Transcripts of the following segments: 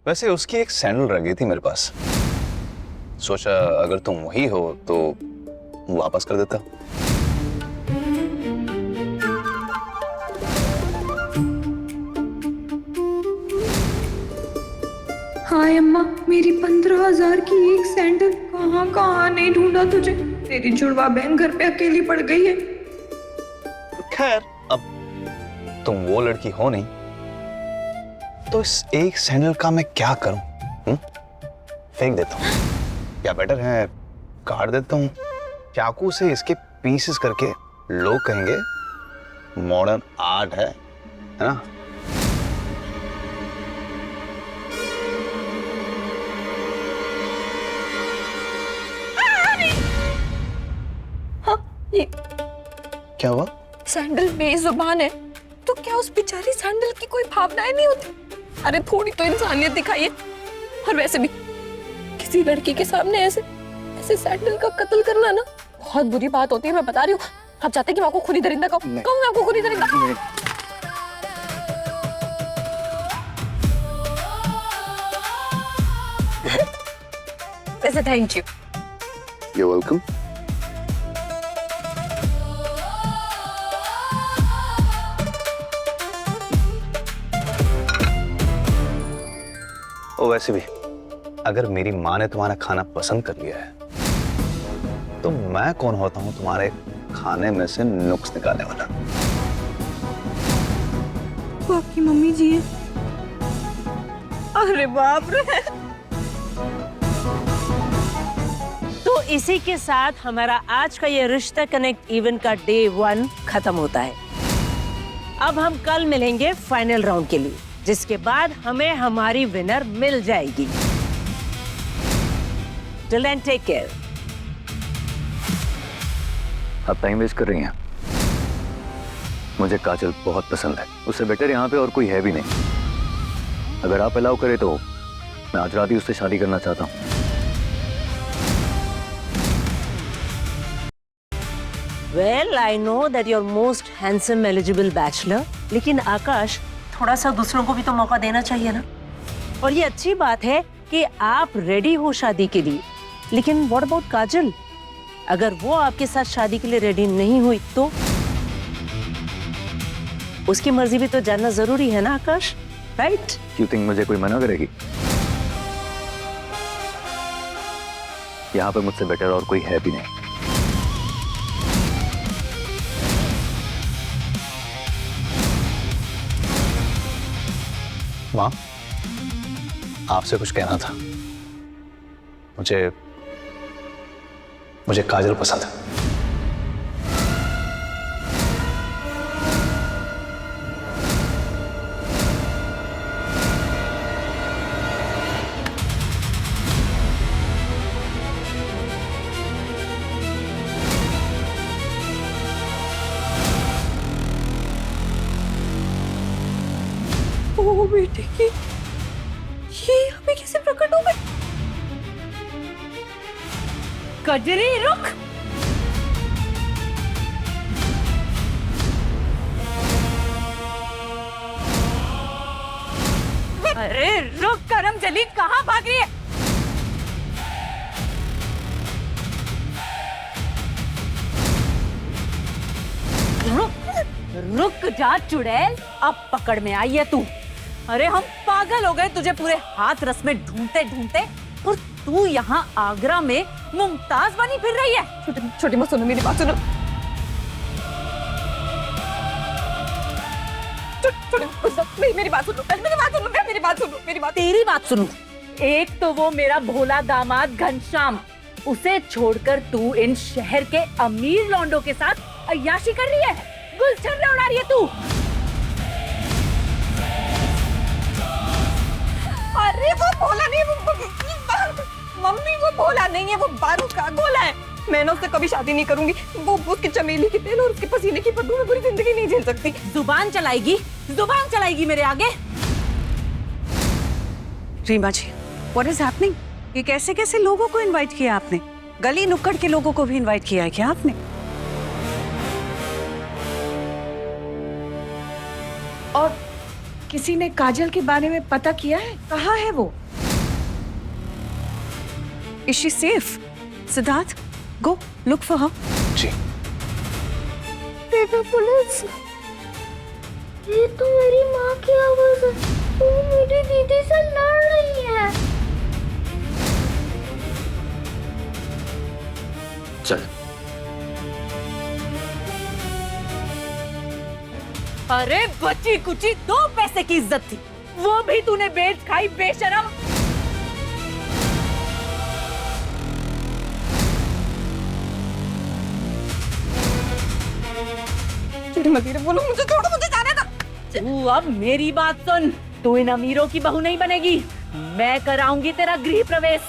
वैसे उसकी एक सैंडल रह गई थी मेरे पास, सोचा अगर तुम वही हो तो वापस कर देता। हाय अम्मा, मेरी 15,000 की एक सैंडल कहाँ कहाँ नहीं ढूंढा तुझे। तेरी जुड़वा बहन घर पे अकेली पड़ गई है। खैर, अब तुम वो लड़की हो नहीं तो इस एक सैंडल का मैं क्या करूं? फेंक देता हूं या बेटर है काट देता हूं। चाकू से इसके पीसेस करके लोग कहेंगे मॉडर्न आर्ट है ना? हाँ, ये क्या हुआ? सैंडल बेजुबान है तो क्या उस बेचारी सैंडल की कोई भावनाएं नहीं होती? अरे थोड़ी तो इंसानियत दिखाइए। और वैसे भी किसी लड़की के सामने ऐसे ऐसे सैंडल का कत्ल करना ना बहुत बुरी बात होती है, मैं बता रही हूँ। आप चाहते हैं कि मैं आपको खुनी दरिंदा कहूँ? मैं आपको खुनी दरिंदा। वैसे थैंक यू। You're welcome. ओ वैसे भी अगर मेरी माँ ने तुम्हारा खाना पसंद कर लिया है तो मैं कौन होता हूँ तुम्हारे खाने में से नुक्स निकालने वाला? वो आपकी मम्मी जी है। अरे बाप रे। तो इसी के साथ हमारा आज का ये रिश्ता कनेक्ट इवेंट का डे 1 खत्म होता है। अब हम कल मिलेंगे फाइनल राउंड के लिए, जिसके बाद हमें हमारी विनर मिल जाएगी। Till then take care. आप टाइम वेस्ट कर रही हैं। मुझे काजल बहुत पसंद है, उससे बेटर यहाँ पे और कोई है भी नहीं। अगर आप अलाउ करें तो मैं आज रात ही उससे शादी करना चाहता हूँ। Well I know that you are most handsome eligible bachelor, लेकिन आकाश थोड़ा सा दूसरों को भी तो मौका देना चाहिए ना। और ये अच्छी बात है कि आप रेडी हो शादी के लिए, लेकिन व्हाट अबाउट काजल? अगर वो आपके साथ शादी के लिए रेडी नहीं हुई तो उसकी मर्जी भी तो जानना जरूरी है ना आकाश, राइट? यू थिंक मुझे कोई मना करेगी? यहाँ पे मुझसे बेटर और कोई है भी नहीं। माँ, आपसे कुछ कहना था। मुझे काजल पसंद है। ओ बेटे की ये अभी कैसे प्रकट हो गई? कजरी रुक। अरे रुक करम जली, कहाँ भाग रही है? रुक जा चुड़ैल, अब पकड़ में आई है तू। अरे हम पागल हो गए तुझे पूरे हाथ रस में ढूंढते ढूंढते, और तू यहाँ आगरा में मुमताज बनी फिर रही है। छोटी छोटी मत सुनो, मेरी बात सुनो। मेरी बात सुनो, मेरी बात सुनो, मेरी बात सुनो, मेरी बात। तेरी बात सुनू। एक तो वो मेरा भोला दामाद घनश्याम, उसे छोड़कर तू इन शहर के अमीर लौंडों के साथ अय्याशी कर रही है, गुलछर्रे उड़ा रही है तू। अरे वो भोला नहीं, मम्मी वो भोला नहीं है, वो बारूद का गोला है। मैं उससे कभी शादी नहीं करूंगी। वो उसकी चमेली की तेल और उसके पसीने की बदबू में पूरी जिंदगी नहीं झेल सकती। जुबान चलाएगी मेरे आगे। रीमा जी, व्हाट इज हैपनिंग? ये कैसे कैसे लोगों को इनवाइट किया आपने? गली नुक्कड़ के लोगों को भी इनवाइट किया है क्या आपने? और किसी ने काजल के बारे में पता किया है? कहाँ है वो? Is she safe? Siddharth, go look for her. जी। बेटा पुलिस, ये तो मेरी माँ की आवाज है। वो मेरी दीदी से लड़ रही है। चल। अरे बची कुची 2 पैसे की इज्जत थी, वो भी तूने बेच खाई बेशरम। मदीरा बोलो, मुझे छोड़ो, मुझे जाने दो। तू अब मेरी बात सुन, तू इन अमीरों की बहू नहीं बनेगी। मैं कराऊंगी तेरा गृह प्रवेश।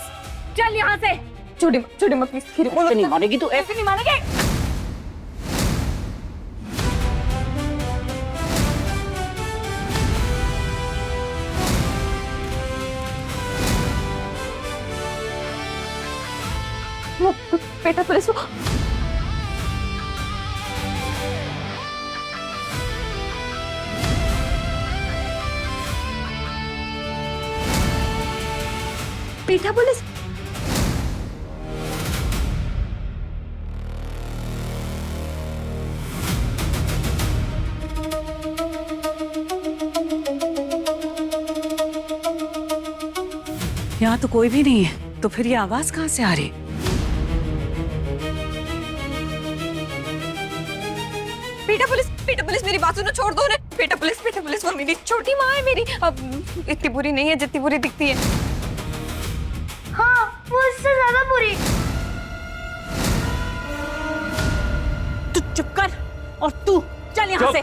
चल यहाँ से। छोटी माँ प्लीज, फिर बोलो। नहीं मानेगी तू, ऐसे नहीं मानेगी। बेटा पुलिस, बेटा पुलिस। यहाँ तो कोई भी नहीं है, तो फिर ये आवाज कहाँ से आ रही? बेटा पुलिस मेरी बात सुनो, छोड़ दो उन्हें। बेटा पुलिस वो मेरी छोटी माँ है मेरी। अब इतनी बुरी नहीं है जितनी बुरी दिखती है। हाँ, वो इससे ज्यादा बुरी। तू चुप कर और तू चल यहाँ से।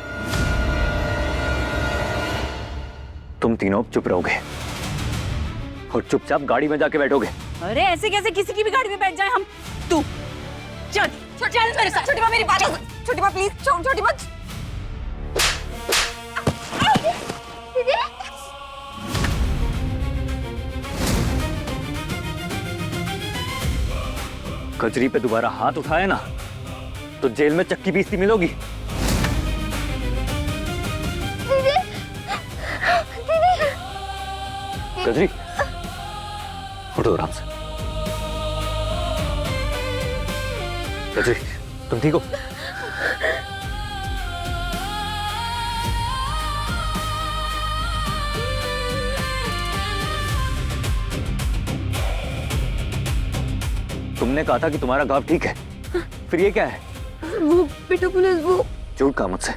तुम तीनों चुप रहोगे और चुपचाप गाड़ी में जाके बैठोगे। अरे ऐसे कैसे किसी की भी गाड़ी में बैठ जाए हम? तू चल चल मेरे साथ। छोटी माँ मेरी बात, छोटी माँ प्लीज, छोटी माँ। दीदी, कचरी पे दोबारा हाथ उठाया ना तो जेल में चक्की पीसती मिलोगी। दीदी, दीदी। कचरी उठो आराम से। कचरी तुम ठीक हो? तुमने कहा था कि तुम्हारा घाव ठीक है, फिर ये क्या है? वो बेटा पुलिस, वो झूठ कहा मुझसे।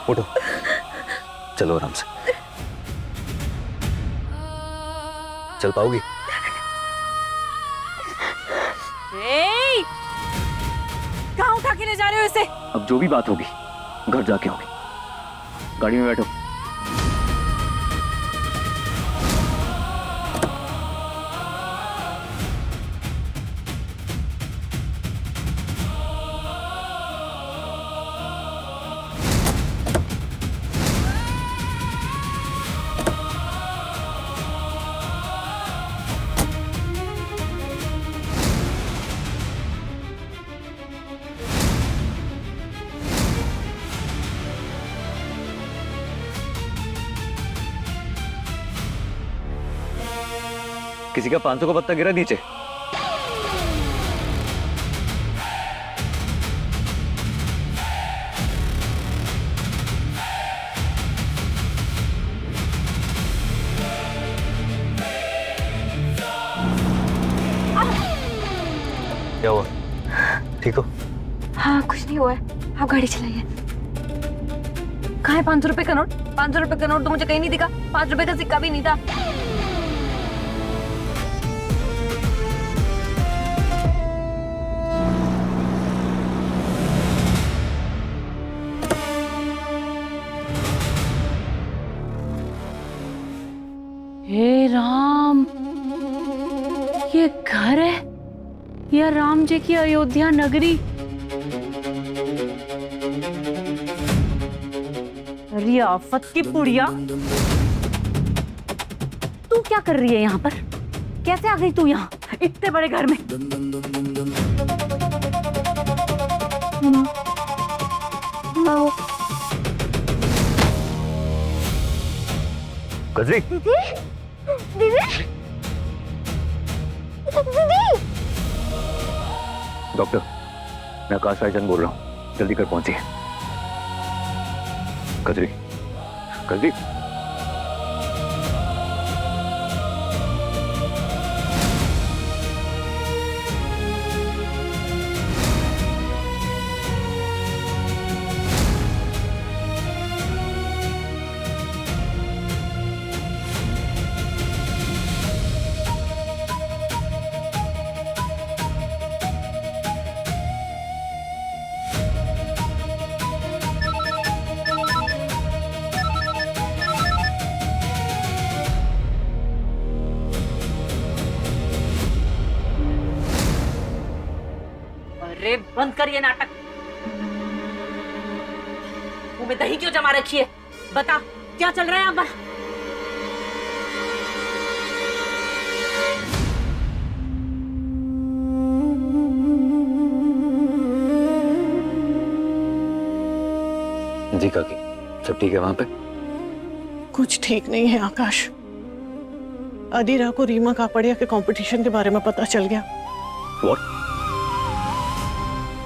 उठो, चलो आराम से। चल पाओगी? कहाँ उठा के ले जा रहे हो इसे? अब जो भी बात होगी घर जाके होगी। गाड़ी में बैठो। किसी का 500 का पत्ता गिरा नीचे। क्या हुआ? ठीक हो? हाँ कुछ नहीं हुआ है, आप गाड़ी चलाइए। कहाँ है 500 रुपए का नोट? 500 रुपए का नोट तो मुझे कहीं नहीं दिखा। 5 रुपए का सिक्का भी नहीं था। हे राम, ये घर है या राम जी की अयोध्या नगरी? अरे आफत की पुड़िया, तू क्या कर रही है यहाँ पर? कैसे आ गई तू यहाँ इतने बड़े घर में? कजरी, दीदी दीदी दीदी डॉक्टर, मैं आकाश रायचंद बोल रहा हूँ, जल्दी कर पहुंचिए। कजरी, कजरी। अरे बंद कर ये नाटक। मुंह में दही क्यों जमा रखी है? बता क्या चल रहा है अब? जी काकी, सब ठीक है वहां पे? कुछ ठीक नहीं है आकाश। अधीरा को रीमा कापड़िया के कंपटीशन के बारे में पता चल गया। What?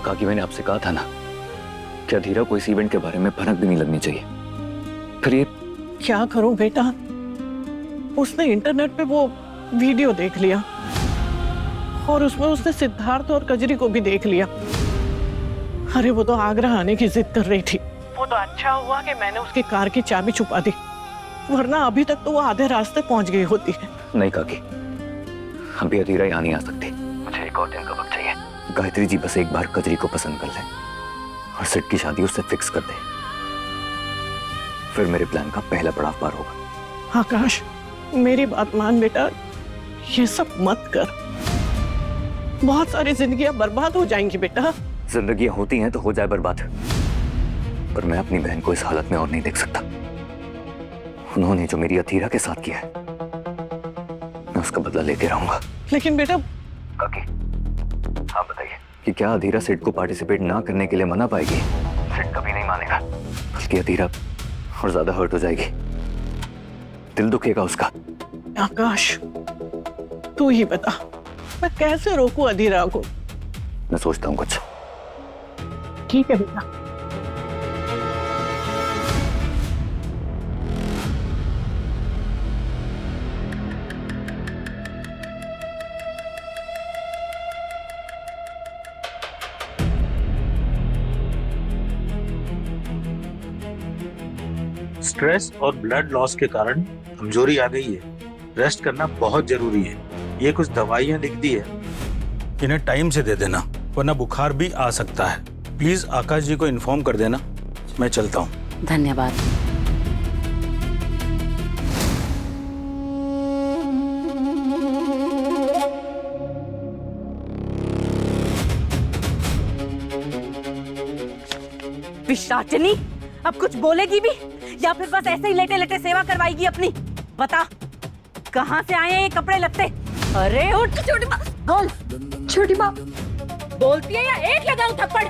काकी, मैंने आपसे कहा था ना कि अधीरा को इस इवेंट के बारे में भनक भी नहीं लगनी चाहिए। फिर ये क्या करूं बेटा, उसने इंटरनेट पे वो वीडियो देख लिया और उसमें उसने सिद्धार्थ और कजरी को भी देख लिया। अरे वो तो आगरा आने की जिद कर रही थी। वो तो अच्छा हुआ कि मैंने उसकी कार की चाबी छुपा दी, वरना अभी तक तो वो आधे रास्ते पहुंच गई होती है। नहीं काकी, हम भी अधीरा यहाँ नहीं आ सकते। मुझे एक और दिन का वक्त चाहिए। गायत्री जी बस एक बार कजरी को पसंद कर ले और सिड की शादी उससे फिक्स कर दे, फिर मेरे प्लान का पहला पड़ाव पार होगा। आकाश मेरी बात मान बेटा, ये सब मत कर। बहुत सारी जिंदगियां बर्बाद हो जाएंगी बेटा। जिंदगियां होती हैं तो हो जाए बर्बाद, पर मैं अपनी बहन को इस हालत में और नहीं देख सकता। उन्होंने जो मेरी अधीरा के साथ किया है, मैं उसका बदला लेते रहूंगा। लेकिन बेटा काकी, आप बताइए कि क्या अधीरा सिड को पार्टिसिपेट ना करने के लिए मना पाएगी? सिड कभी नहीं मानेगा, बल्कि अधीरा और ज्यादा हर्ट हो जाएगी, दिल दुखेगा उसका। आकाश तू ही बता, मैं कैसे रोकूं अधीरा को? मैं सोचता हूँ कुछ। ठीक है बेटा। स्ट्रेस और ब्लड लॉस के कारण कमजोरी आ गई है। रेस्ट करना बहुत जरूरी है। ये कुछ दवाइयां लिख दी है, इन्हें टाइम से दे देना, वरना बुखार भी आ सकता है। प्लीज आकाश जी को इन्फॉर्म कर देना। मैं चलता हूँ। धन्यवाद। पिशाचिनी, अब कुछ बोलेगी भी या फिर बस ऐसे ही लेटे लेटे सेवा करवाएगी अपनी? बता कहाँ से आए हैं ये कपड़े लत्ते? अरे उठ छोटी माँ, बोल। छोटी माँ बोलती है या एक लगाऊं थप्पड़?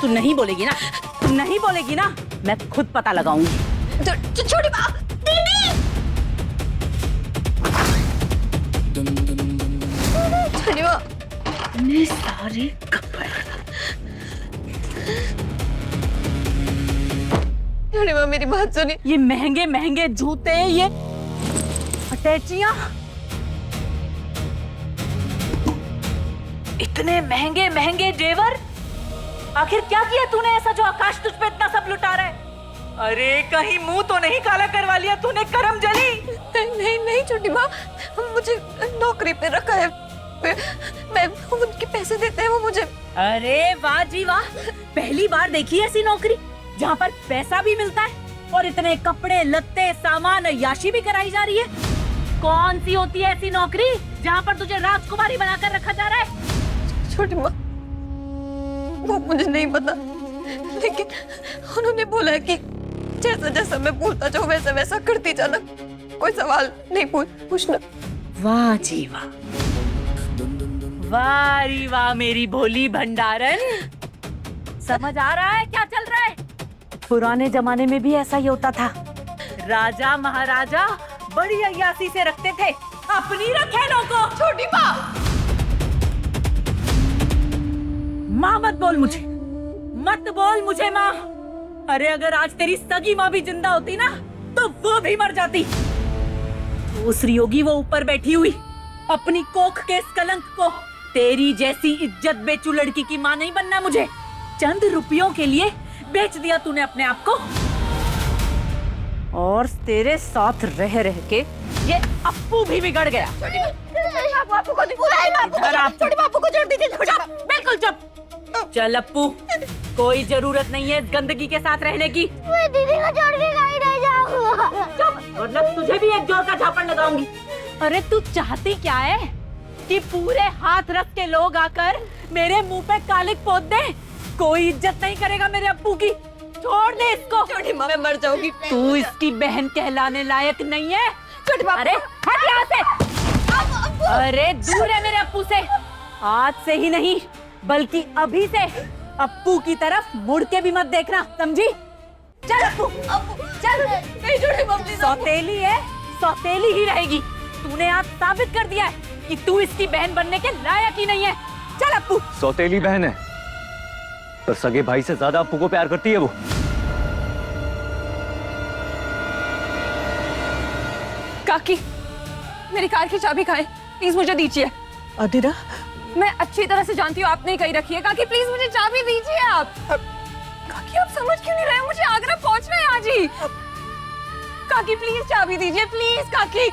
तू नहीं बोलेगी ना, तू नहीं बोलेगी ना, मैं खुद पता लगाऊंगी। छोटी माँ, दीदी छोटी माँ, इतने सारे कपड़े। छोटी माँ मेरी बात सुनिए। ये महंगे महंगे जूते, ये अटैचियां, इतने महंगे महंगे जेवर, आखिर क्या किया तूने ऐसा जो आकाश तुझ पे इतना सब लुटा रहा है? अरे कहीं मुंह तो नहीं काला करवा लिया तूने करम जली? नहीं नहीं छोटी माँ, मुझे नौकरी पे रखा है, मैं उनके पैसे देते हैं वो मुझे। अरे वाह जी वाह, पहली बार देखी ऐसी नौकरी जहाँ पर पैसा भी मिलता है और इतने कपड़े लत्ते सामान याशी भी कराई जा रही है। कौन सी होती है ऐसी नौकरी जहाँ पर तुझे राजकुमारी बनाकर रखा जा रहा है? छोटी माँ वो मुझे नहीं पता, लेकिन उन्होंने बोला है कि जैसा जैसा मैं बोलता जाऊँ वैसा वैसा करती जाना, कोई सवाल नहीं पूछना। वाह जी वाह, वाह री वाह मेरी भोली भंडारन। समझ आ रहा है क्या चल रहा है? पुराने जमाने में भी ऐसा ही होता था। राजा महाराजा बड़ी अय्यासी से रखते थे अपनी रखेलों को। छोटी माँ, माँ मत बोल मुझे, मत बोल मुझे माँ। अरे अगर आज तेरी सगी माँ भी जिंदा होती ना तो वो भी मर जाती। उस योगी वो ऊपर बैठी हुई अपनी कोख के इस कलंक को, तेरी जैसी इज्जत बेचू लड़की की माँ नहीं बनना मुझे। चंद रुपयों के लिए बेच दिया तूने अपने आप को, और तेरे साथ रह रह के ये अप्पू भी बिगड़ गया। छोटी बापू को छोड़ दीजिए। बिल्कुल चुप। चल अप्पू, कोई जरूरत नहीं है इस गंदगी के साथ रहने की। मैं दीदी को छोड़ के कहीं नहीं जाऊंगा। चुप, वरना तुझे भी एक जोर का झापड़ लगाऊंगी। अरे तू चाहती क्या है कि पूरे हाथ रख के लोग आकर मेरे मुंह पे कालिक पोत दे? कोई इज्जत नहीं करेगा मेरे अप्पू की। छोड़ दे इसको। छोटी माँ, मैं मर जाऊंगी। तू इसकी बहन कहलाने लायक नहीं है। छोटी बापू, अरे हट यहाँ से। अरे दूर है मेरे अप्पू से। आज से ही नहीं बल्कि अभी से अप्पू की तरफ मुड़ के भी मत देखना, समझी? चल अप्पू, चल। नहीं छोटी माँ, प्लीज। सौतेली है, सौतेली ही रहेगी। तूने आज साबित कर दिया है कि तू इसकी बहन बनने के लायक ही नहीं है। चल अप्पू। सौतेली बहन है पर सगे भाई से ज्यादा अप्पू को प्यार करती है वो। काकी, मेरी कार की चाबी कहाँ है? प्लीज मुझे दीजिए। अधीरा, मैं अच्छी तरह से जानती हूँ आपने कहीं रखी है। काकी प्लीज मुझे चाबी दीजिए आप। काकी आप समझ क्यों नहीं रहे? मुझे आगरा पहुंचना है आज ही। काकी प्लीज चाबी दीजिए, प्लीज काकी।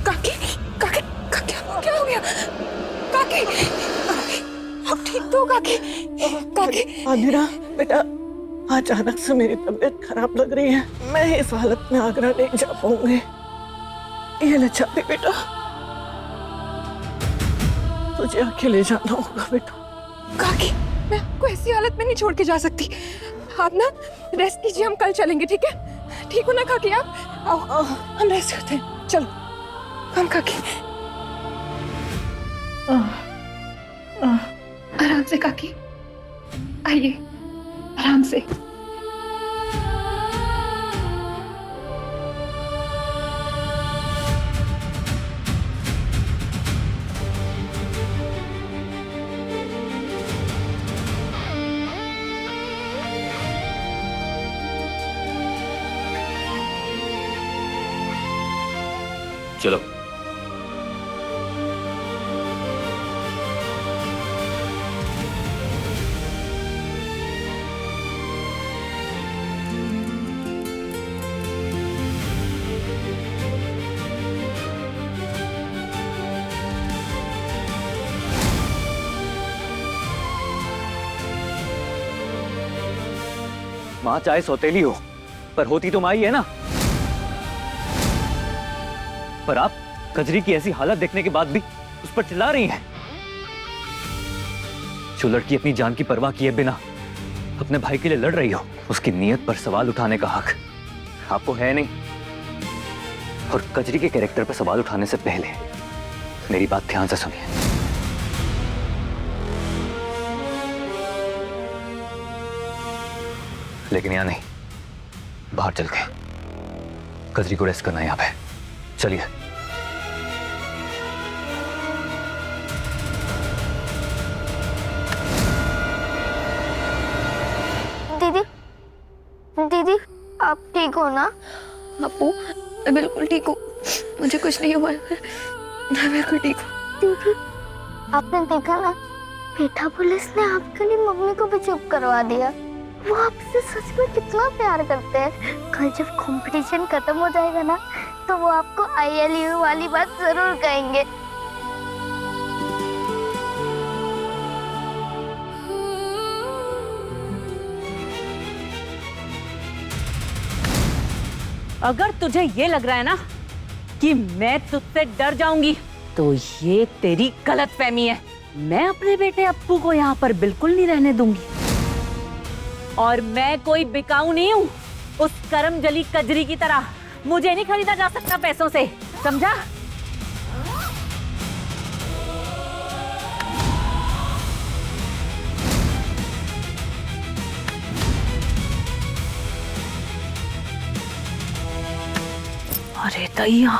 काकी, काकी, काकी आपको क्या हो गया? काकी, आप ठीक तो हो काकी? काकी, अधीरा बेटा, अचानक से मेरी तबीयत खराब लग रही है। मैं इस हालत में आगरा नहीं जा पाऊंगी। ये ले चाबी बेटा, तुझे अकेले जाना होगा बेटा। काकी, मैं आपको ऐसी हालत में नहीं छोड़ के जा सकती। आप ना रेस्ट कीजिए, हम कल चलेंगे, ठीक है? ठीक हो ना काकी आप? आओ, हम रेस्ट करते हैं। चलो हम काकी। आराम से काकी, आइए आराम से। चलो। माँ चाहे सौतेली हो पर होती तो माँ ही है ना। पर आप कजरी की ऐसी हालत देखने के बाद भी उस पर चिल्ला रही हैं। जो लड़की अपनी जान की परवाह किए बिना अपने भाई के लिए लड़ रही हो, उसकी नीयत पर सवाल उठाने का हक आपको है नहीं। और कजरी के कैरेक्टर पर सवाल उठाने से पहले मेरी बात ध्यान से सुनिए। लेकिन यहाँ नहीं, बाहर चल के कजरी को रेस्ट करना है यहाँ पे। चलिए। दीदी, दीदी आप ठीक हो ना? अप्पू, मैं बिल्कुल ठीक हूँ, मुझे कुछ नहीं हुआ है। मैं बिल्कुल ठीक हूँ। दीदी, आपने देखा ना, बेटा पुलिस ने आपके लिए मम्मी को भी चुप करवा दिया। वो आपसे सच में कितना प्यार करते हैं। कल जब कंपटीशन खत्म हो जाएगा ना, तो वो आपको ILU वाली बात जरूर कहेंगे। अगर तुझे ये लग रहा है ना कि मैं तुझसे डर जाऊंगी, तो ये तेरी गलतफहमी है। मैं अपने बेटे अप्पू को यहाँ पर बिल्कुल नहीं रहने दूंगी। और मैं कोई बिकाऊ नहीं हूँ उस करमजली कजरी की तरह। मुझे नहीं खरीदा जा सकता पैसों से, समझा? अरे दैया,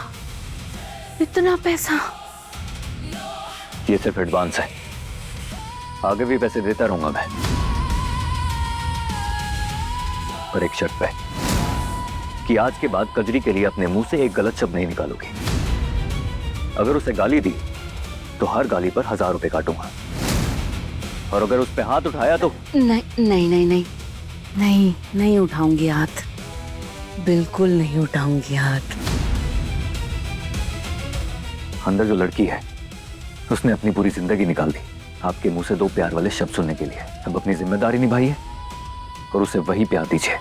इतना पैसा? ये सिर्फ एडवांस है, आगे भी पैसे देता रहूंगा मैं, पर एक शर्त पे कि आज के बाद कजरी के लिए अपने मुंह से एक गलत शब्द नहीं निकालोगे। अगर उसे गाली दी तो हर गाली पर 1000 रुपए काटूंगा, और अगर उस पे हाथ उठाया तो नहीं नहीं नहीं नहीं नहीं नहीं उठाऊंगी हाथ, बिल्कुल नहीं उठाऊंगी हाथ। अंदर जो लड़की है उसने अपनी पूरी जिंदगी निकाल दी आपके मुंह से 2 प्यार वाले शब्द सुनने के लिए। अब अपनी जिम्मेदारी निभाइए और उसे वही प्यार दीजिए।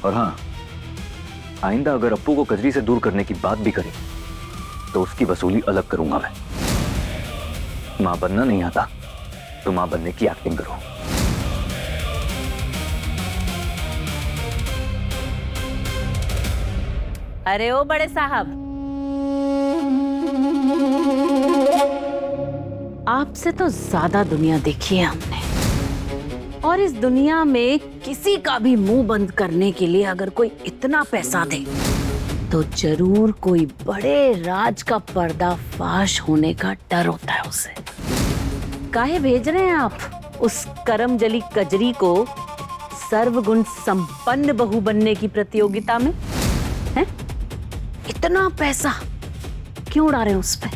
और हाँ, आइंदा अगर अप्पू को कजरी से दूर करने की बात भी करे तो उसकी वसूली अलग करूंगा मैं। मां बनना नहीं आता तो मां बनने की एक्टिंग करो। अरे ओ बड़े साहब, आपसे तो ज्यादा दुनिया देखी है हमने, और इस दुनिया में किसी का भी मुंह बंद करने के लिए अगर कोई इतना पैसा दे तो जरूर कोई बड़े राज का पर्दाफाश होने का डर होता है उसे। काहे भेज रहे हैं आप उस करमजली कजरी को सर्वगुण संपन्न बहू बनने की प्रतियोगिता में? हैं? इतना पैसा क्यों उड़ा रहे हैं उस पे?